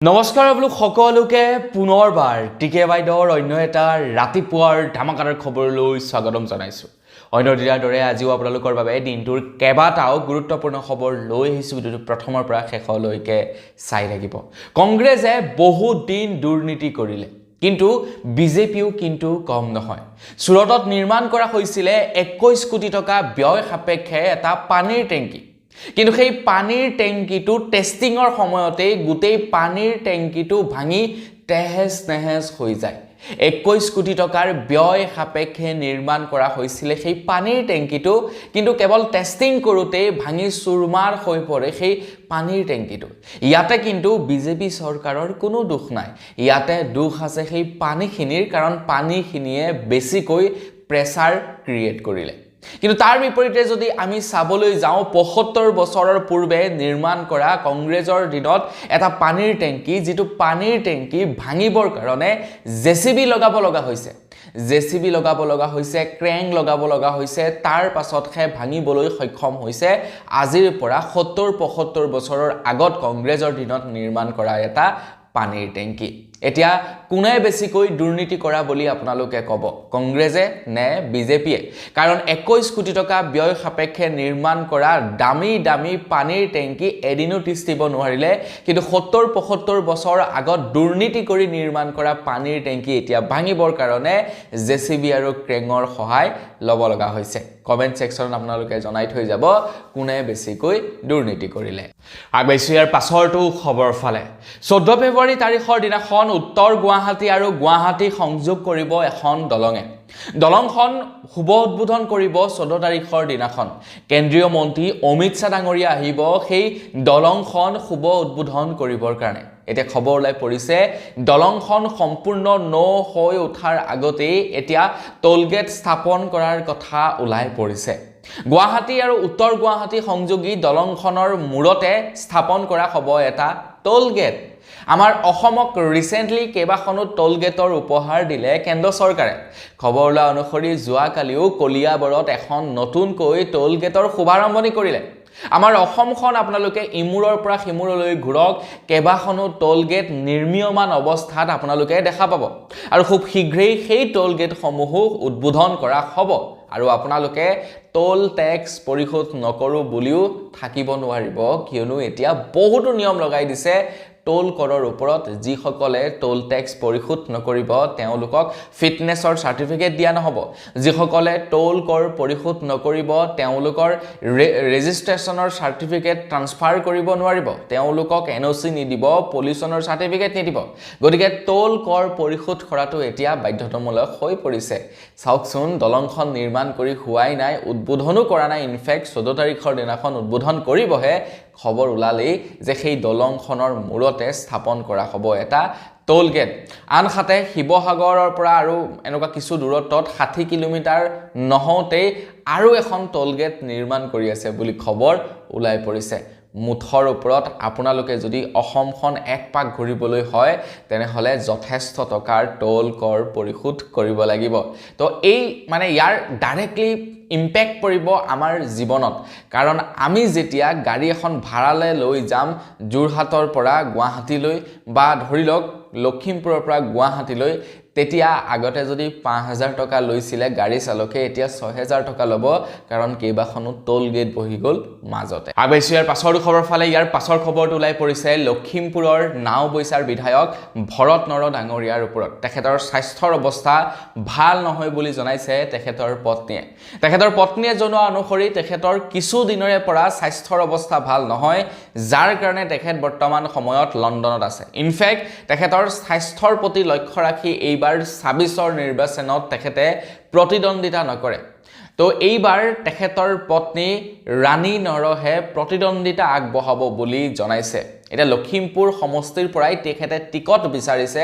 নমস্কাৰ আপোনালোক সকলোকে পুনৰবাৰ টিকে বাইদেউৰ অন্য এটা ৰাতিপুৱাৰ ধামাকাদাৰ খবৰলৈ স্বাগতম জনাইছো। অন্য দিনৰ দৰে আজিও আপোনালোকৰ বাবে দিনটোৰ কেইবাটাও গুৰুত্বপূৰ্ণ খবৰ লৈ আহিছো। ভিডিঅ'টো প্ৰথমৰ পৰা শেষলৈকে চাই থাকিব। কংগ্ৰেছে বহুত দিন দুৰ্নীতি কৰিলে, কিন্তু বিজেপিও কিন্তু কম নহয়। সুৰতত নিৰ্মাণ কৰা হৈছিলে 21 কোটি টকা ব্যয় সাপেক্ষে এটা পানীৰ টেংকি। কিন্তু সেই পানীৰ টেংকিটো টেষ্টিঙৰ সময়তে গোটেই পানীৰ টেংকিটো ভাঙি তেহেজ নেহেজ হৈ যায়। 21 কোটি টকাৰ ব্যয় সাপেক্ষে নিৰ্মাণ কৰা হৈছিল সেই পানীৰ টেংকিটো, কিন্তু কেৱল টেষ্টিং কৰোঁতে ভাঙি চুৰমাৰ হৈ পৰে সেই পানীৰ টেংকিটো। ইয়াতে কিন্তু বিজেপি চৰকাৰৰ কোনো দুখ নাই, ইয়াতে দুখ আছে সেই পানীখিনিৰ, কাৰণ পানীখিনিয়ে বেছিকৈ প্ৰেছাৰ ক্ৰিয়েট কৰিলে। কিন্তু তাৰ বিপৰীতে যদি আমি চাবলৈ যাওঁ ৭৫ বছৰৰ পূৰ্বে নিৰ্মাণ কৰা কংগ্ৰেছৰ দিনত এটা পানীৰ টেংকি, যিটো পানীৰ টেংকি ভাঙিবৰ কাৰণে জেচিবি লগাব লগা হৈছে। জেচিবি লগাব লগা হৈছে, ক্ৰেং লগাব লগা হৈছে, তাৰ পাছতহে ভাঙিবলৈ সক্ষম হৈছে আজিৰ পৰা ৭০-৭৫ বছৰৰ আগত কংগ্ৰেছৰ দিনত নিৰ্মাণ কৰা এটা পানীৰ টেংকি। এতিয়া কোনে বেছিকৈ দুৰ্নীতি কৰা বুলি আপোনালোকে ক'ব, কংগ্ৰেছে নে বিজেপিয়ে? কাৰণ 21 কোটি টকা ব্যয় সাপেক্ষে নিৰ্মাণ কৰা দামী দামী পানীৰ টেংকি এদিনো তিষ্ঠিব নোৱাৰিলে, কিন্তু ৭০-৭৫ বছৰ আগত দুৰ্নীতি কৰি নিৰ্মাণ কৰা পানীৰ টেংকি এতিয়া ভাঙিবৰ কাৰণে জেচিবি আৰু ক্ৰেঙৰ সহায় ল'ব লগা হৈছে। কমেণ্ট ছেকশ্যনত আপোনালোকে জনাই থৈ যাব কোনে বেছিকৈ দুৰ্নীতি কৰিলে। আগবাইছোঁ ইয়াৰ পাছৰটো খবৰ ফালে। 14 ফেব্ৰুৱাৰী তাৰিখৰ দিনাখন উত্তৰ গুৱাহাটী আৰু গুৱাহাটী সংযোগ কৰিব এখন দলঙে। দলংখন শুভ উদ্বোধন কৰিব 14 তাৰিখৰ দিনাখন। কেন্দ্ৰীয় মন্ত্ৰী অমিত শ্বাহ ডাঙৰীয়া আহিব সেই দলংখন শুভ উদ্বোধন কৰিবৰ কাৰণে। এতিয়া খবৰ ওলাই পৰিছে দলংখন সম্পূৰ্ণ হৈ উঠাৰ আগতেই এতিয়া টোলগেট স্থাপন কৰাৰ কথা ওলাই পৰিছে। গুৱাহাটী আৰু উত্তৰ গুৱাহাটী সংযোগী দলংখনৰ মূৰতে স্থাপন কৰা হ'ব এটা টোলগেট। আমাৰ অসমক ৰিচেণ্টলি কেইবাখনো টোলগেটৰ উপহাৰ দিলে কেন্দ্ৰ চৰকাৰে। খবৰ ওলোৱা অনুসৰি যোৱাকালিও কলিয়াবৰত এখন নতুনকৈ টোলগেটৰ শুভাৰম্ভণি কৰিলে। আমাৰ অসমখন আপোনালোকে ইমূৰৰ পৰা সিমূৰলৈ ঘূৰক, কেইবাখনো টোলগেট নিৰ্মীয়মান অৱস্থাত আপোনালোকে দেখা পাব, আৰু খুব শীঘ্ৰেই সেই টোলগেটসমূহো উদ্বোধন কৰা হ'ব। আৰু আপোনালোকে টোল টেক্স পৰিশোধ নকৰোঁ বুলিও থাকিব নোৱাৰিব, কিয়নো এতিয়া বহুতো নিয়ম লগাই দিছে টোল কৰৰ ওপৰত। যিসকলে টোল টেক্স পৰিশোধ নকৰিব তেওঁলোকক ফিটনেছৰ চাৰ্টিফিকেট দিয়া নহ'ব। যিসকলে টোল কৰ পৰিশোধ নকৰিব তেওঁলোকৰ ৰেজিষ্ট্ৰেশ্যনৰ চাৰ্টিফিকেট ট্ৰান্সফাৰ কৰিব নোৱাৰিব, তেওঁলোকক NOC নিদিব, পলিউশ্যনৰ চাৰ্টিফিকেট নিদিব। গতিকে টোল কৰ পৰিশোধ কৰাটো এতিয়া বাধ্যতামূলক হৈ পৰিছে। চাওকচোন, দলংখন নিৰ্মাণ কৰি হোৱাই নাই, উদ্বোধনো কৰা নাই। ইনফেক্ট 14 তাৰিখৰ দিনাখন উদ্বোধন কৰিবহে। খবৰ ওলালেই যে সেই দলংখনৰ মূৰতে স্থাপন কৰা হ'ব এটা টোলগেট। আনহাতে শিৱসাগৰৰ পৰা আৰু এনেকুৱা কিছু দূৰত্বত 60 কিলোমিটাৰ নহওঁতেই আৰু এখন টোলগেট নিৰ্মাণ কৰি আছে বুলি খবৰ ওলাই পৰিছে। মুঠৰ ওপৰত আপোনালোকে যদি অসমখন এক পাক ঘূৰিবলৈ হয় তেনেহ'লে যথেষ্ট টকাৰ টোল কৰ পৰিশোধ কৰিব লাগিব। তো এই ইয়াৰ ডাইৰেক্টলি ইম্পেক্ট পৰিব আমাৰ জীৱনত, কাৰণ আমি যেতিয়া গাড়ী এখন ভাড়ালৈ লৈ যাম যোৰহাটৰ পৰা গুৱাহাটীলৈ, বা ধৰি লওক লখিমপুৰৰ পৰা গুৱাহাটীলৈ, তেতিয়া আগতে যদি 5,000 টকা লৈছিলে গাড়ী চালকে, এতিয়া 6,000 টকা ল'ব, কাৰণ কেইবাখনো টোল গেট বহি গ'ল মাজতে। আগবাইছোঁ ইয়াৰ পাছৰ খবৰ ফালে। ইয়াৰ পাছৰ খবৰটো ওলাই পৰিছে লখিমপুৰৰ নাওবৈচাৰ বিধায়ক ভৰত নৰ ডাঙৰীয়াৰ ওপৰত। তেখেতৰ স্বাস্থ্যৰ অৱস্থা ভাল নহয় বুলি জনাইছে তেখেতৰ পত্নীয়ে। তেখেতৰ পত্নীয়ে জনোৱা অনুসৰি তেখেতৰ কিছুদিনৰে পৰা স্বাস্থ্যৰ অৱস্থা ভাল নহয়, যাৰ কাৰণে তেখেত বৰ্তমান সময়ত লণ্ডনত আছে। ইনফেক্ট তেখেতৰ স্বাস্থ্যৰ প্ৰতি লক্ষ্য ৰাখি এইবাৰ 26ৰ নিৰ্বাচনত তেখেতে প্ৰতিদ্বন্দ্বিতা নকৰে। তো এইবাৰ তেখেতৰ পত্নী ৰাণী নৰহে প্ৰতিদ্বন্দ্বিতা আগবঢ়াব বুলি জনাইছে। এতিয়া লখিমপুৰ সমষ্টিৰ পৰাই তেখেতে টিকট বিচাৰিছে,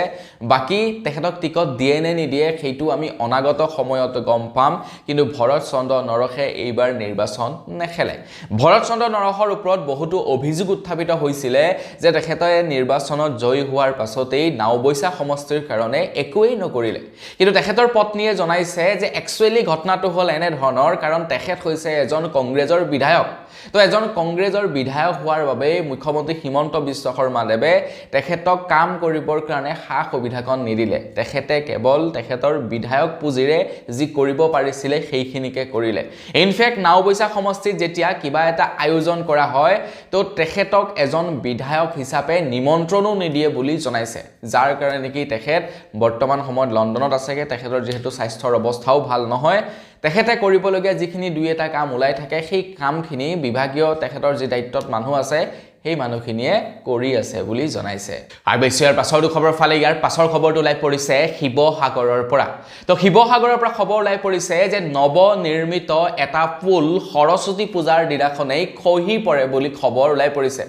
বাকী তেখেতক টিকট দিয়ে নে নিদিয়ে সেইটো আমি অনাগত সময়ত গম পাম। কিন্তু ভৰত চন্দ্ৰ নৰহে এইবাৰ নিৰ্বাচন নেখেলে। ভৰত চন্দ্ৰ নৰহৰ ওপৰত বহুতো অভিযোগ উত্থাপিত হৈছিলে যে তেখেতে নিৰ্বাচনত জয়ী হোৱাৰ পাছতেই নাওবৈচা সমষ্টিৰ কাৰণে একোৱেই নকৰিলে। কিন্তু তেখেতৰ পত্নীয়ে জনাইছে যে একচুৱেলি ঘটনাটো হ'ল এনেধৰণৰ, কাৰণ তেখেত হৈছে এজন কংগ্ৰেছৰ বিধায়ক। তো এজন কংগ্ৰেছৰ বিধায়ক হোৱাৰ বাবে মুখ্যমন্ত্ৰী হিমন্ত বিশ্ব শৰ্মাদেৱে তেখেতক কাম কৰিবৰ কাৰণে সা সুবিধাকণ নিদিলে তেখেতে কেৱল তেখেতৰ বিধায়ক পুঁজিৰে যি কৰিব পাৰিছিলে সেইখিনিকে কৰিলে ইনফেক্ট নাওবৈচা সমষ্টিত যেতিয়া কিবা এটা আয়োজন কৰা হয় তো তেখেতক এজন বিধায়ক হিচাপে নিমন্ত্ৰণো নিদিয়ে বুলি জনাইছে যাৰ কাৰণে নেকি তেখেত বৰ্তমান সময়ত লণ্ডনত আছেগে তেখেতৰ যেহেতু স্বাস্থ্যৰ অৱস্থাও ভাল নহয় তেখেতে কৰিবলগীয়া যিখিনি দুই এটা কাম ওলাই থাকে সেই কামখিনি বিভাগীয় তেখেতৰ যি দায়িত্বত মানুহ আছে সেই মানুহখিনিয়ে কৰি আছে বুলি জনাইছে আৰু বেছি ইয়াৰ পাছৰ খবৰ ফালে ইয়াৰ পাছৰ খবৰটো ওলাই পৰিছে শিৱসাগৰৰ পৰা তো শিৱসাগৰৰ পৰা খবৰ ওলাই পৰিছে যে নৱনিৰ্মিত এটা পুল সৰস্বতী পূজাৰ দিনাখনেই খহি পৰে বুলি খবৰ ওলাই পৰিছে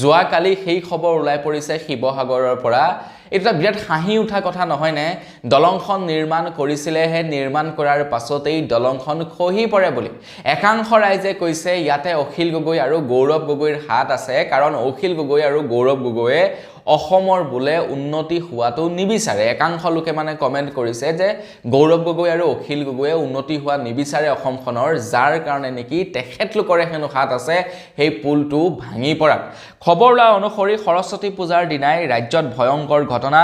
যোৱাকালি সেই খবৰ ওলাই পৰিছে শিৱসাগৰৰ পৰা এটা বিৰাট হাঁহি উঠা কথা নহয় নে দলংখন নিৰ্মাণ কৰিছিলেহে নিৰ্মাণ কৰাৰ পাছতেই দলংখন খহি পৰে বুলি একাংশ ৰাইজে কৈছে ইয়াতে অখিল গগৈ আৰু গৌৰৱ গগৈৰ হাত আছে কাৰণ অখিল গগৈ আৰু গৌৰৱ গগৈয়ে অসমৰ বুলে উন্নতি হোৱাটো নিবিচাৰে একাংশ লোকে মানে কমেন্ট কৰিছে যে গৌৰৱ গগৈ আৰু অখিল গগৈয়ে উন্নতি হোৱা নিবিচাৰে অসমখনৰ যাৰ কাৰণে নেকি তেখেতলোকৰে হেনো হাত আছে সেই পুলটো ভাঙি পৰাত খবৰ লোৱা অনুসৰি সৰস্বতী পূজাৰ দিনাই ৰাজ্যত ভয়ংকৰ ঘটনা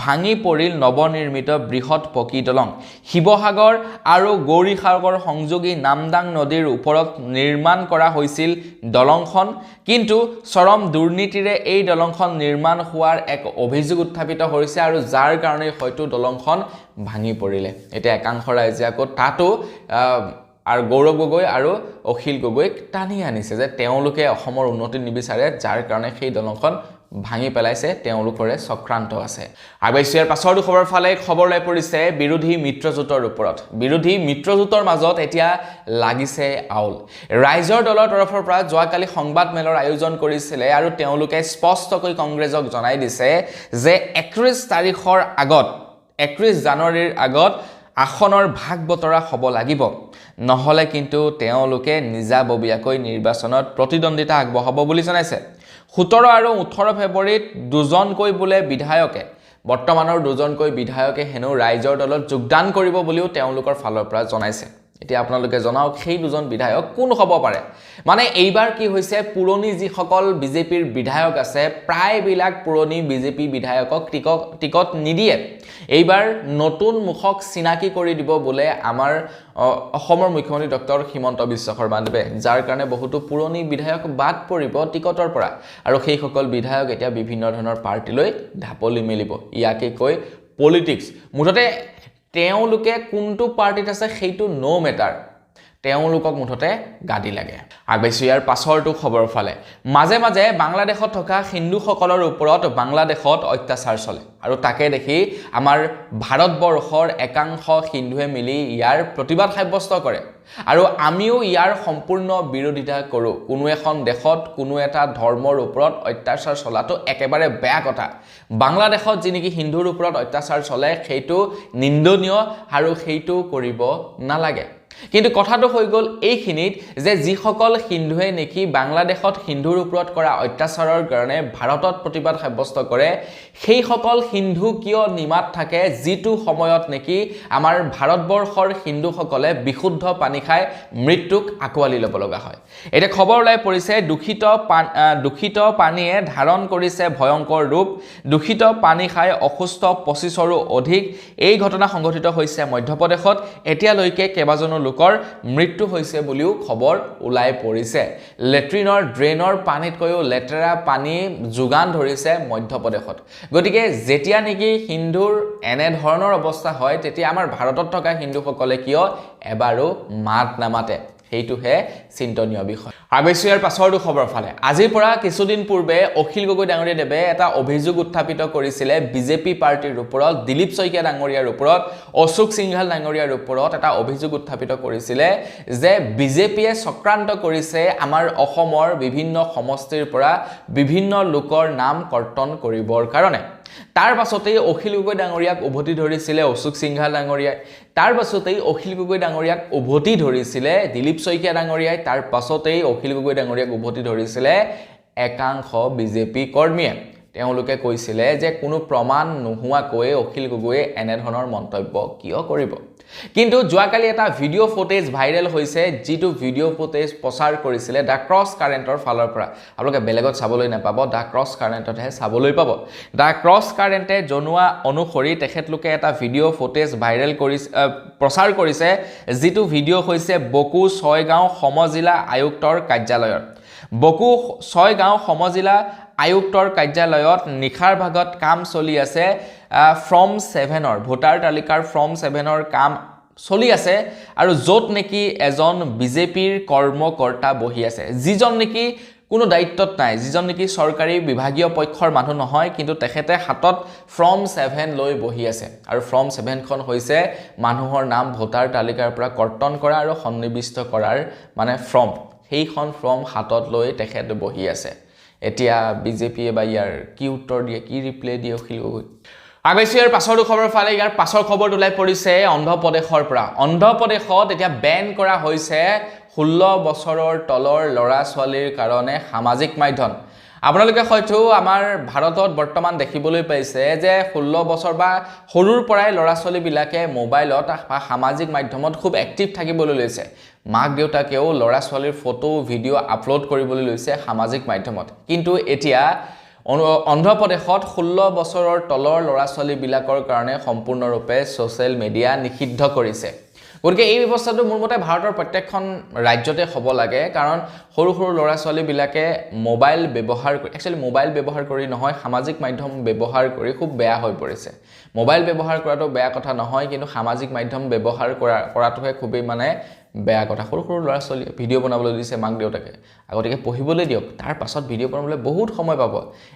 ভাঙি পৰিল নৱনিৰ্মিত বৃহৎ পকী দলং শিৱসাগৰ আৰু গৌৰীসাগৰ সংযোগী নামদাং নদীৰ ওপৰত নিৰ্মাণ কৰা হৈছিল দলংখন কিন্তু চৰম দুৰ্নীতিৰে এই দলংখন নিৰ্মাণ হোৱাৰ এক অভিযোগ উত্থাপিত হৈছে আৰু যাৰ কাৰণে হয়তো দলংখন ভাঙি পৰিলে এতিয়া একাংশ ৰাইজে আকৌ তাতো আৰু গৌৰৱ গগৈ আৰু অখিল গগৈক টানি আনিছে যে তেওঁলোকে অসমৰ উন্নতি নিবিচাৰে যাৰ কাৰণে সেই দলংখন ভাঙি পেলাইছে তেওঁলোকৰে চক্ৰান্ত আছে আৰু ইয়াৰ পাছৰ খবৰ ফালে খবৰ লৈ পৰিছে বিৰোধী মিত্ৰজোঁটৰ ওপৰত বিৰোধী মিত্ৰজোঁটৰ মাজত এতিয়া লাগিছে আউল ৰাইজৰ দলৰ তৰফৰ পৰা যোৱাকালি সংবাদ মেলৰ আয়োজন কৰিছিলে আৰু তেওঁলোকে স্পষ্টকৈ কংগ্ৰেছক জনাই দিছে যে 31 তাৰিখৰ আগত 31 জানুৱাৰীৰ আগত আসনৰ ভাগ বতৰা হ'ব লাগিব নহলে কিন্তু তেওঁলোকে নিজাববীয়াকৈ নিৰ্বাচনত প্ৰতিদ্বন্দ্বিতা আগবঢ়াব বুলি জনাইছে 17 আৰু 18 ফেব্ৰুৱাৰীত দুজনকৈ বোলে বিধায়কে বৰ্তমানৰ দুজনকৈ বিধায়কে হেনো ৰাইজৰ দলত যোগদান কৰিব বুলিও তেওঁলোকৰ ফালৰ পৰা জনাইছে এতিয়া আপোনালোকে জনাওক সেই দুজন বিধায়ক কোন হ'ব পাৰে মানে এইবাৰ কি হৈছে পুৰণি যিসকল বিজেপিৰ বিধায়ক আছে প্ৰায়বিলাক পুৰণি বিজেপি বিধায়কক টিকট নিদিয়ে এইবাৰ নতুন মুখক চিনাকি কৰি দিব বোলে আমাৰ অসমৰ মুখ্যমন্ত্ৰী ডক্টৰ হিমন্ত বিশ্ব শৰ্মাদেৱে যাৰ কাৰণে বহুতো পুৰণি বিধায়ক বাদ পৰিব টিকটৰ পৰা আৰু সেই সকল বিধায়ক এতিয়া বিভিন্ন ধৰণৰ পাৰ্টিলৈ ঢাপলি মেলিব ইয়াকে কৈ পলিটিক্স মুঠতে তেওঁলোকে কোনটো পাৰ্টিত আছে সেইটো নো মেটাৰ তেওঁলোকক মুঠতে গাদি লাগে আগবাইছো ইয়াৰ পাছৰটো খবৰ ফালে মাজে মাজে বাংলাদেশত থকা হিন্দুসকলৰ ওপৰত বাংলাদেশত অত্যাচাৰ চলে আৰু তাকে দেখি আমাৰ ভাৰতবৰ্ষৰ একাংশ হিন্দুৱে মিলি ইয়াৰ প্ৰতিবাদ সাব্যস্ত কৰে আৰু আমিও ইয়াৰ সম্পূৰ্ণ বিৰোধিতা কৰোঁ কোনো এখন দেশত কোনো এটা ধৰ্মৰ ওপৰত অত্যাচাৰ চলাটো একেবাৰে বেয়া কথা বাংলাদেশত যি নেকি হিন্দুৰ ওপৰত অত্যাচাৰ চলে সেইটো নিন্দনীয় আৰু সেইটো কৰিব নালাগে কিন্তু কথাটো হৈ গল এইখিনিত যে যিসকল হিন্দুৱে নেকি বাংলাদেশত হিন্দুৰ ওপৰত কৰা অত্যাচাৰৰ কাৰণে ভাৰতত প্ৰতিবাদ সাব্যস্ত কৰে সেই সকল হিন্দু কিয় নিমাত থাকে যিটো সময়ত নেকি আমাৰ ভাৰতবৰ্ষৰ হিন্দুসকলে বিশুদ্ধ পানী খাই মৃত্যুক আকোৱালি ল'ব লগা হয় এটা খবৰ ওলাই পৰিছে দূষিত পানীয়ে ধাৰণ কৰিছে ভয়ংকৰ ৰূপ দূষিত পানী খাই অসুস্থ 25ৰো অধিক এই ঘটনা সংঘটিত হৈছে মধ্যপ্ৰদেশত এতিয়ালৈকে কেইবাজনো লোকৰ মৃত্যু হৈছে বুলিও খবৰ ওলাই পৰিছে লেট্ৰিনৰ ড্ৰেইনৰ পানীতকৈও লেতেৰা পানী যোগান ধৰিছে মধ্যপ্ৰদেশত গতিকে যেতিয়া নেকি হিন্দুৰ এনে ধৰণৰ অৱস্থা হয় তেতিয়া আমাৰ ভাৰতত থকা হিন্দুসকলে কিয় এবাৰো মাত নামাতে সেইটোহে চিন্তনীয় বিষয় আবেশিয়াৰ পাছৰটো খবৰ ফালে আজিৰ পৰা কিছুদিন পূৰ্বে অখিল গগৈ ডাঙৰীয়াদেৱে এটা অভিযোগ উত্থাপিত কৰিছিলে বিজেপি পাৰ্টিৰ ওপৰত দিলীপ শইকীয়া ডাঙৰীয়াৰ ওপৰত অশোক সিংঘাল ডাঙৰীয়াৰ ওপৰত এটা অভিযোগ উত্থাপিত কৰিছিলে যে বিজেপিয়ে চক্ৰান্ত কৰিছে আমাৰ অসমৰ বিভিন্ন সমষ্টিৰ পৰা বিভিন্ন লোকৰ নাম কৰ্তন কৰিবৰ কাৰণে তাৰ পাছতেই অখিল গগৈ ডাঙৰীয়াক উভতি ধৰিছিলে অশোক সিংঘাল ডাঙৰীয়াই তাৰ পাছতেই অখিল গগৈ ডাঙৰীয়াক উভতি ধৰিছিলে দিলীপ শইকীয়া ডাঙৰীয়াই তাৰ পাছতেই অখিল গগৈ ডাঙৰীয়াক উভতি ধৰিছিলে একাংশ বিজেপি কৰ্মীয়ে তেওঁলোকে কৈছিলে যে কোনো প্ৰমাণ নোহোৱাকৈ অখিল গগৈয়ে এনে ধৰণৰ মন্তব্য কিয় কৰিব কিন্তু যোৱাকালি এটা ভিডিঅ' ফুটেজ ভাইৰেল হৈছে যিটো ভিডিঅ' ফুটেজ প্ৰচাৰ কৰিছিলে দ্য ক্ৰছ কাৰেণ্টৰ ফালৰ পৰা আপোনালোকে বেলেগত চাবলৈ নাপাব দ্য ক্ৰছ কাৰেণ্টতহে চাবলৈ পাব দ্য ক্ৰছ কাৰেণ্টে জনোৱা অনুসৰি তেখেতলোকে এটা ভিডিঅ' ফুটেজ ভাইৰেল প্ৰচাৰ কৰিছে যিটো ভিডিঅ' হৈছে বকো ছয়গাঁও সমজিলা আয়ুক্তৰ কাৰ্যালয়ৰ বকো ছয়গাঁও সমজিলা আয়ুক্তৰ কাৰ্যালয়ত নিখাৰ ভাগত কাম চলি আছে ফ্ৰম 7ৰ ভোটাৰ তালিকাৰ ফ্ৰম 7ৰ কাম চলি আছে আৰু য'ত নেকি এজন বিজেপিৰ কৰ্মকৰ্তা বহি আছে যিজন নেকি কোনো দায়িত্বত নাই যিজন নেকি চৰকাৰী বিভাগীয় পক্ষৰ মানুহ নহয় কিন্তু তেখেতে হাতত ফ্ৰম 7 লৈ বহি আছে আৰু ফ্ৰম 7খন হৈছে মানুহৰ নাম ভোটাৰ তালিকাৰ পৰা কৰ্তন কৰা আৰু সন্নিবিষ্ট কৰাৰ মানে ফ্ৰম সেইখন ফ্ৰম হাতত লৈ তেখেত বহি আছে এতিয়া বিজেপিয়ে বা ইয়াৰ কি উত্তৰ দিয়ে কি ৰিপ্লাই দিয়ে অখিলগগৈ আগৈছো ইয়াৰ পাছৰ খবৰ ফালে ইয়াৰ পাছৰ খবৰ ওলাই পৰিছে অন্ধ্ৰপ্ৰদেশৰ পৰা অন্ধ্ৰপ্ৰদেশত এতিয়া বেন কৰা হৈছে 16 বছৰৰ তলৰ ল'ৰা ছোৱালীৰ কাৰণে সামাজিক মাধ্যম আপোনালোকে হয়তো আমাৰ ভাৰতত বৰ্তমান দেখিবলৈ পাইছে যে 16 বছৰ বা সৰুৰ পৰাই ল'ৰা ছোৱালীবিলাকে মোবাইলত বা সামাজিক মাধ্যমত খুব এক্টিভ থাকিবলৈ লৈছে মাক দেউতাকেও ল'ৰা ছোৱালীৰ ফটো ভিডিঅ' আপলোড কৰিবলৈ লৈছে সামাজিক মাধ্যমত কিন্তু এতিয়া অন্ধ্ৰপ্ৰদেশত 16 বছৰৰ তলৰ ল'ৰা ছোৱালীবিলাকৰ কাৰণে সম্পূৰ্ণৰূপে ছ'চিয়েল মিডিয়া নিষিদ্ধ কৰিছে গতিকে এই ব্যৱস্থাটো মোৰ মতে ভাৰতৰ প্ৰত্যেকখন ৰাজ্যতে হ'ব লাগে কাৰণ সৰু সৰু ল'ৰা ছোৱালীবিলাকে মোবাইল ব্যৱহাৰ কৰি একচুৱেলি মোবাইল ব্যৱহাৰ কৰি নহয় সামাজিক মাধ্যম ব্যৱহাৰ কৰি খুব বেয়া হৈ পৰিছে মোবাইল ব্যৱহাৰ কৰাটো বেয়া কথা নহয় কিন্তু সামাজিক মাধ্যম ব্যৱহাৰ কৰাটোহে খুবেই মানে বেয়া কথা সৰু সৰু ল'ৰা ছোৱালী ভিডিঅ' বনাবলৈ দিছে মাক দেউতাকে আগতেকে পঢ়িবলৈ দিয়ক তাৰ পাছত ভিডিঅ' বনাবলৈ বহুত সময় পাব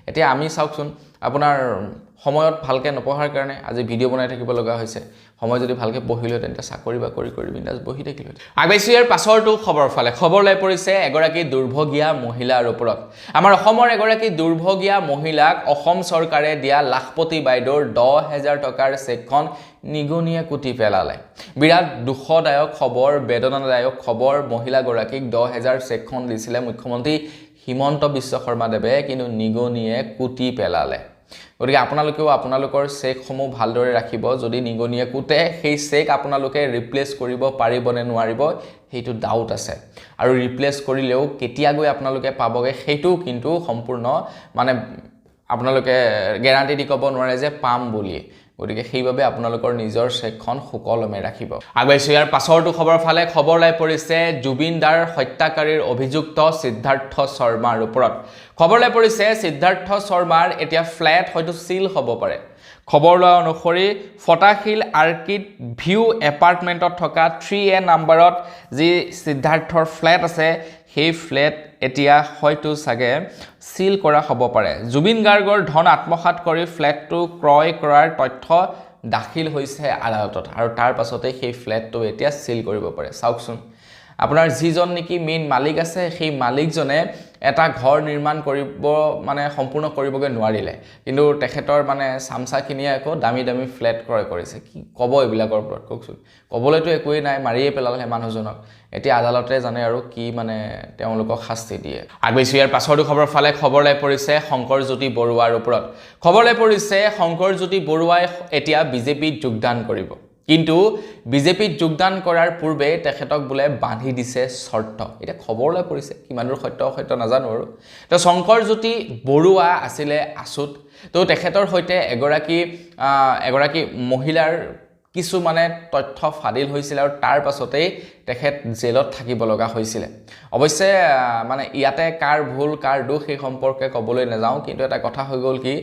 এতিয়া আমি চাওকচোন আপোনাৰ সময়ত ভালকৈ নপঢ়াৰ কাৰণে আজি ভিডিঅ' বনাই থাকিব লগা হৈছে সময় যদি ভালকৈ পঢ়িলে তেন্তে চাকৰি বাকৰি কৰি বিন্দাছ বহি থাকিলে আগবাইছো ইয়াৰ পাছৰটো খবৰ ফালে খবৰ লৈ পৰিছে এগৰাকী দুৰ্ভগীয়া মহিলাৰ ওপৰত আমাৰ অসমৰ এগৰাকী দুৰ্ভগীয়া মহিলাক অসম চৰকাৰে দিয়া লাখপতি বাইদেউৰ 10,000 টকাৰ চেকখন নিগনিয়ে কুটি পেলালে বিৰাট দুখদায়ক খবৰ বেদনাদায়ক খবৰ মহিলাগৰাকীক 10,000 চেকখন দিছিলে মুখ্যমন্ত্ৰী হিমন্ত বিশ্ব শৰ্মাদেৱে কিন্তু নিগনিয়ে কুটি পেলালে গতিকে আপোনালোকেও আপোনালোকৰ চেকসমূহ ভালদৰে ৰাখিব যদি নিগনিয়ে কুটে সেই চেক আপোনালোকে ৰিপ্লেচ কৰিব পাৰিব নে নোৱাৰিব সেইটো ডাউট আছে আৰু ৰিপ্লেচ কৰিলেও কেতিয়া গৈ আপোনালোকে পাবগে সেইটো কিন্তু সম্পূৰ্ণ মানে আপোনালোকে গ্যাৰান্টি দি ক'ব নোৱাৰে যে পাম বুলি গতিকে সেইভাবে আপোনালোকৰ নিজৰ চেকখন সুকলমে ৰাখিব আগবাইছো ইয়াৰ পাছৰটো খবৰ ফালে খবৰ লাই পৰিছে জুবিন দাৰ হত্যাকাৰীৰ অভিযুক্ত সিদ্ধাৰ্থ শৰ্মাৰ ওপৰত খবৰ লাই পৰিছে সিদ্ধাৰ্থ শৰ্মাৰ এতিয়া ফ্ল্যাট হয়তো সিল হ'ব পাৰে খবৰ লোৱা অনুসৰি ফটাশিল আৰ্কিড ভিউ এপাৰ্টমেণ্টত থকা 3A নম্বৰত যি সিদ্ধাৰ্থৰ ফ্ল্যাট আছে সেই ফ্ল্যাট এতিয়া হয়তো সাগে সিল কৰা হ'ব পাৰে জুবিন গাৰ্গৰ ধন আত্মসাৎ কৰি ফ্ল্যাটটো ক্ৰয় কৰাৰ তথ্য দাখিল হৈছে আদালতত আৰু তাৰ পাছতে সেই ফ্ল্যাটটো এতিয়া সিল কৰিব পাৰে চাওকচোন আপোনাৰ যিজন নেকি মেইন মালিক আছে সেই মালিকজনে এটা ঘৰ নিৰ্মাণ কৰিব মানে সম্পূৰ্ণ কৰিবগে নোৱাৰিলে কিন্তু তেখেতৰ মানে সামসাখিনিয়ে আকৌ দামি দামি ফ্ল্যাট ক্ৰয় কৰিছে কি ক'ব এইবিলাকৰ ওপৰত কওকচোন ক'বলৈতো একোৱেই নাই মাৰিয়ে পেলালে মানুহজনক এতিয়া আদালতে জানে আৰু কি মানে তেওঁলোকক শাস্তি দিয়ে আগবাইছো ইয়াৰ পাছৰটো খবৰ ফালে খবৰ লাই পৰিছে শংকৰজ্যোতি বৰুৱাৰ ওপৰত খবৰ লাই পৰিছে শংকৰজ্যোতি বৰুৱাই এতিয়া বিজেপিত যোগদান কৰিব কিন্তু বিজেপিত যোগদান কৰাৰ পূৰ্বে তেখেতক বুলে বান্ধি দিছে শৰ্ত এটা খবৰ লৈ পৰিছে কিমানৰ সত্য নাজানো আৰু তো শংকৰজ্যোতি বৰুৱা আছিলে আসুত তো তেখেতৰ হৈতে এগৰাকী মহিলাৰ কিছু মানে তথ্য ফাদিল হৈছিল আৰু তাৰ পাছতেই তেখেত জেলত থাকিব লগা হৈছিল অৱশ্যে মানে ইয়াতে কাৰ ভুল কাৰ দোষ সেই সম্পৰ্কে ক'বলৈ নাযাওঁ কিন্তু এটা কথা হৈ গ'ল কি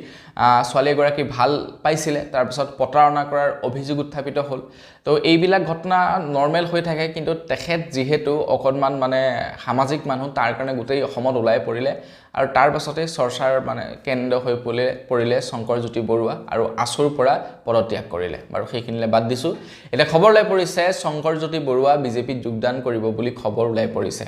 ছোৱালী এগৰাকী ভাল পাইছিলে তাৰ পিছত প্ৰতাৰণা কৰাৰ অভিযোগ উত্থাপিত হ'ল তো এইবিলাক ঘটনা নৰ্মেল হৈ থাকে কিন্তু তেখেত যেহেতু অকণমান মানে সামাজিক মানুহ তাৰ কাৰণে গোটেই অসমত ওলাই পৰিলে আৰু তাৰ পাছতে চৰ্চাৰ মানে কেন্দ্ৰ হৈ পৰিলে শংকৰজ্যোতি বৰুৱা আৰু আসুৰ পৰা পদত্যাগ কৰিলে বাৰু সেইখিনিলে বাদ দিছো এটা খবৰ লৈ পৰিছে শংকৰজ্যোতি বৰুৱা বিজেপিত যোগদান কৰিব বুলি খবৰ ওলাই পৰিছে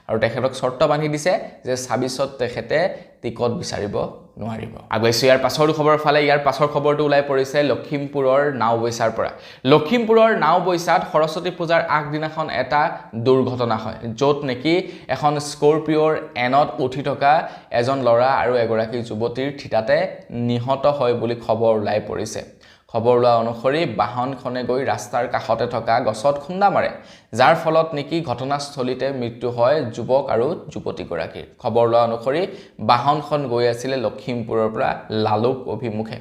আৰু তেখেতক শৰ্ত বান্ধি দিছে যে 26ত তেখেতে টিকট বিচাৰিব নোৱাৰিব আগবাইছো ইয়াৰ পাছৰ খবৰ ফালে ইয়াৰ পাছৰ খবৰটো ওলাই পৰিছে লখিমপুৰৰ নাওবৈছাৰ পৰা লখিমপুৰৰ নাওবৈছাত সৰস্বতী পূজাৰ আগদিনাখন এটা দুৰ্ঘটনা হয় য'ত নেকি এখন স্কৰপিঅ'ৰ এনত উঠি থকা এজন ল'ৰা আৰু এগৰাকী যুৱতীৰ থিতাতে নিহত হয় বুলি খবৰ ওলাই পৰিছে খবৰ লোৱা অনুসৰি বাহনখনে গৈ ৰাস্তাৰ কাষতে থকা গছত খুন্দা মাৰে যাৰ ফলত নেকি ঘটনাস্থলীতে মৃত্যু হয় যুৱক আৰু যুৱতীগৰাকীৰ খবৰ লোৱা অনুসৰি বাহনখন গৈ আছিল লখিমপুৰৰ পৰা লালুক অভিমুখে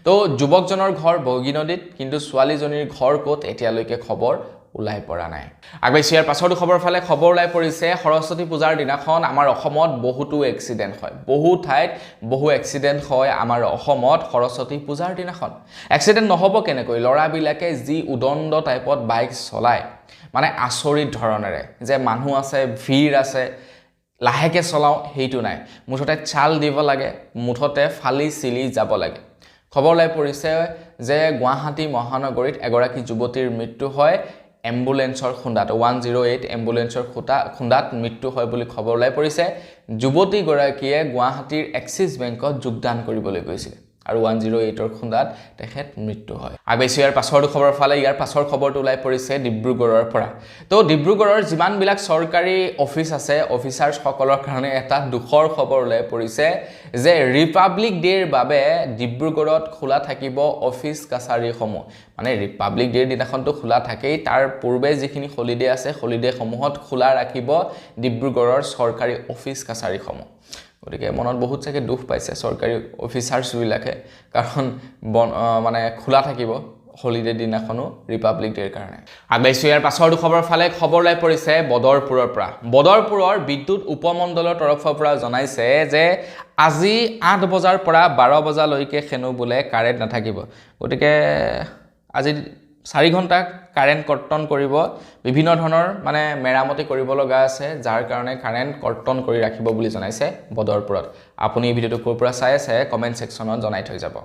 তো যুৱকজনৰ ঘৰ বগীনদীত কিন্তু ছোৱালীজনীৰ ঘৰ ক'ত এতিয়ালৈকে খবৰ ওলাই পৰা নাই আগবাইছো ইয়াৰ পাছৰ খবৰ ফালে খবৰ ওলাই পৰিছে সৰস্বতী পূজাৰ দিনাখন আমাৰ অসমত বহুতো এক্সিডেন্ট হয় বহু ঠাইত বহু এক্সিডেন্ট হয় আমাৰ অসমত সৰস্বতী পূজাৰ দিনাখন এক্সিডেন্ট নহব কেনেকৈ লৰাবিলাকে যি উদণ্ড টাইপত বাইক চলায় মানে আচৰিত ধৰণেৰে যে মানুহ আছে ভিৰ আছে লাহেকে চলাও হেইটো নাই মুঠতে চাল দিব লাগে মুঠতে ফালি চিলি যাব লাগে খবৰ ওলাই পৰিছে যে গুৱাহাটী মহানগৰীত এগৰাকী যুৱতীৰ মৃত্যু হয় এম্বুলেন্সৰ খুন্দাত 108 এম্বুলেন্সৰ খুন্দাত মৃত্যু হয় বুলি খবৰ ওলাই পৰিছে যুৱতী গৰাকীয়ে গুৱাহাটীৰ এক্সিছ বেংকত যোগদান কৰিবলৈ গৈছিল আৰু 108ৰ খুন্দাত তেখেত মৃত্যু হয় আগবাইছো ইয়াৰ পাছৰ খবৰ ফালে ইয়াৰ পাছৰ খবৰটো ওলাই পৰিছে ডিব্ৰুগড়ৰ পৰা তো ডিব্ৰুগড়ৰ যিমান বিলাক চৰকাৰী অফিচ আছে অফিচাৰ সকলৰ কাৰণে এটা দুখৰ খবৰ ওলাই পৰিছে যে ৰিপাব্লিক ডেৰ বাবে ডিব্ৰুগড়ত খোলা থাকিব অফিচ কাছাৰীসমূহ মানে ৰিপাব্লিক ডেৰ দিনাখনটো খোলা থাকেই তাৰ পূৰ্বে যিখিনি হলিডে আছে হলিডে সমূহত খোলা ৰাখিব ডিব্ৰুগড়ৰ চৰকাৰী অফিচ কাছাৰীসমূহ গতিকে মনত বহুত চাগে দুখ পাইছে চৰকাৰী অফিচাৰছবিলাকে কাৰণ মানে খোলা থাকিব হলিডে দিনাখনো ৰিপাব্লিক ডেৰ কাৰণে আগবাইছো ইয়াৰ পাছৰ খবৰ ফালে খবৰ ওলাই পৰিছে বদৰপুৰৰ পৰা বদৰপুৰৰ বিদ্যুৎ উপমণ্ডলৰ তৰফৰ পৰা জনাইছে যে আজি 8 বজাৰ পৰা 12 বজালৈকে খেনো বোলে কাৰেণ্ট নাথাকিব গতিকে আজি 4 ঘণ্টা কাৰেণ্ট কৰ্তন কৰিব বিভিন্ন ধৰণৰ মানে মেৰামতি কৰিব লগা আছে যাৰ কাৰণে কাৰেণ্ট কৰ্তন কৰি ৰাখিব বুলি জনাইছে বদৰপুৰত আপুনি এই ভিডিওটো ক'ৰ পৰা চাই আছে কমেন্ট সেকশনত জনাই থৈ যাব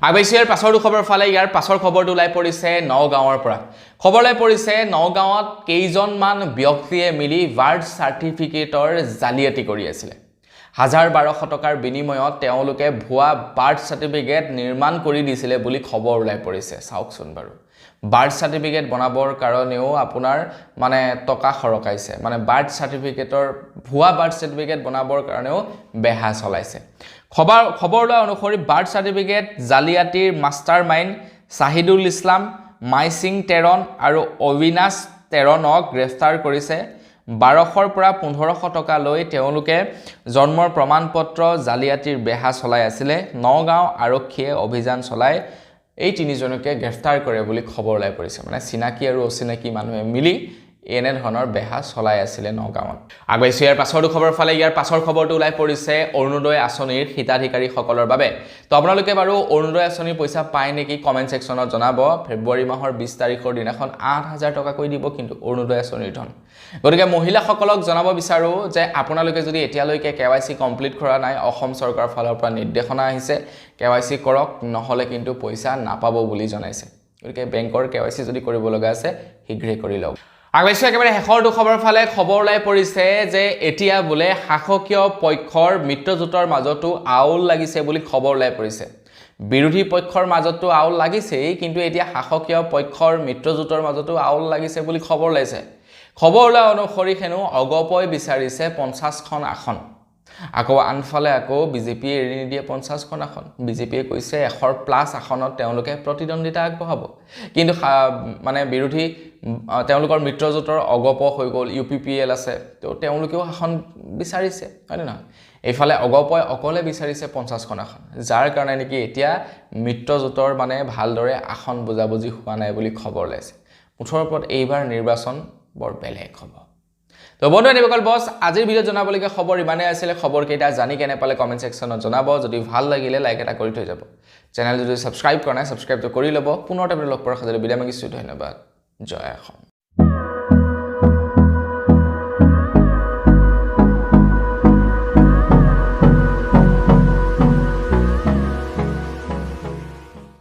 আগবাইছো ইয়াৰ পাছৰ খবৰ ফালে ইয়াৰ পাছৰ খবৰটো ওলাই পৰিছে নগাঁৱৰ পৰা খবৰ ওলাই পৰিছে নগাঁৱত কেইজনমান ব্যক্তিয়ে মিলি বাৰ্থ চাৰ্টিফিকেটৰ জালিয়াতি কৰি আছিল 1200 টকাৰ বিনিময়ত তেওঁলোকে ভুৱা বাৰ্থ চাৰ্টিফিকেট নিৰ্মাণ কৰি দিছিলে বুলি খবৰ ওলাই পৰিছে চাওকচোন বাৰু বাৰ্থ চাৰ্টিফিকেট বনাবৰ কাৰণেও আপোনাৰ মানে টকা খৰকাইছে মানে বাৰ্থ চাৰ্টিফিকেটৰ ভুৱা বাৰ্থ চাৰ্টিফিকেট বনাবৰ কাৰণেও বেহা চলাইছে খবৰ লোৱা অনুসৰি বাৰ্থ চাৰ্টিফিকেট জালিয়াতিৰ মাষ্টাৰমাইণ্ড শাহিদুল ইছলাম মাইসিং তেৰণ আৰু অবিনাশ তেৰণক গ্ৰেফতাৰ কৰিছে 1200 পৰা 1500 টকা লৈ তেওঁলোকে জন্মৰ প্ৰমাণপত্ৰ জালিয়াতিৰ বেহা চলাই আছিল নগাঁও আৰক্ষীয়ে অভিযান চলাই এই তিনিজনকে গ্ৰেফতাৰ কৰে বুলি খবৰ ওলাই পৰিছে মানে চিনাকি আৰু অচিনাকি মানুহে মিলি এনে ধৰণৰ বেহা চলাই আছিল নগাঁৱত আগবাইছো ইয়াৰ পাছৰ খবৰ ফালে ইয়াৰ পাছৰ খবৰটো ওলাই পৰিছে অৰুণোদয় আঁচনিৰ হিতাধিকাৰীসকলৰ বাবে তো আপোনালোকে বাৰু অৰুণোদয় আঁচনিৰ পইচা পায় নেকি কমেন্ট সেকশনত জনাব ফেব্ৰুৱাৰী মাহৰ 20 তাৰিখৰ দিনাখন 8000 টকা কৈ দিব কিন্তু অৰুণোদয় আঁচনিৰ ধন গতিকে মহিলাসকলক জনাব বিচাৰো যে আপোনালোকে যদি এতিয়ালৈকে কেৱাইসি কমপ্লিট কৰা নাই অসম চৰকাৰৰ ফালৰ পৰা নিৰ্দেশনা আহিছে কেৱাইসি কৰক নহলে কিন্তু পইচা নাপাব বুলি জনাইছে গতিকে বেংকৰ কেৱাইসি যদি কৰিব লগা আছে শীঘ্ৰে কৰি লওক আগবাইছো একেবাৰে শেষৰ খবৰ ফালে খবৰ ওলাই পৰিছে যে এতিয়া বোলে শাসকীয় পক্ষৰ মিত্ৰজোঁটৰ মাজতো আউল লাগিছে বুলি খবৰ ওলাই পৰিছে বিৰোধী পক্ষৰ মাজতো আউল লাগিছেই কিন্তু এতিয়া শাসকীয় পক্ষৰ মিত্ৰজোঁটৰ মাজতো আউল লাগিছে বুলি খবৰ ওলাইছে খবৰ ওলোৱা অনুসৰি হেনো অগপই বিচাৰিছে 50খন আসন আকৌ আনফালে আকৌ বিজেপি এৰি নিদিয়ে 50খন আসন বিজেপিয়ে কৈছে 100+ আসনত তেওঁলোকে প্ৰতিদ্বন্দিতা আগবঢ়াব কিন্তু মানে বিৰোধী তেওঁলোকৰ মিত্ৰজোঁটৰ অগপ হৈ গ'ল UPPL আছে তো তেওঁলোকেও আসন বিচাৰিছে হয় না এইফালে অগপই অকলে বিচাৰিছে 50খন আসন যাৰ কাৰণে নেকি এতিয়া মিত্ৰজোঁটৰ মানে ভালদৰে আসন বুজাবুজি হোৱা নাই বুলি খবৰ লাইছে মুঠৰ ওপৰত এইবাৰ নিৰ্বাচন বৰ বেলেগ হ'ব তো বন্ধু নিবকল বস আজিৰ ভিডিঅ জনাবলগীয়া খবৰ ইমানে আছিল খবৰ কেইটা জানি কেনে পালে কমেন্ট সেকশনত জনাব যদি ভাল লাগিলে লাইক এটা কৰি থৈ যাব চেনেল যদি সাবস্ক্ৰাইব কৰা নাই সাবস্ক্ৰাইবটো কৰি ল'ব পুনৰ এটা লগ পোৱাৰ খাতিৰত বিদায় মাগিছো ধন্যবাদ জয় অসম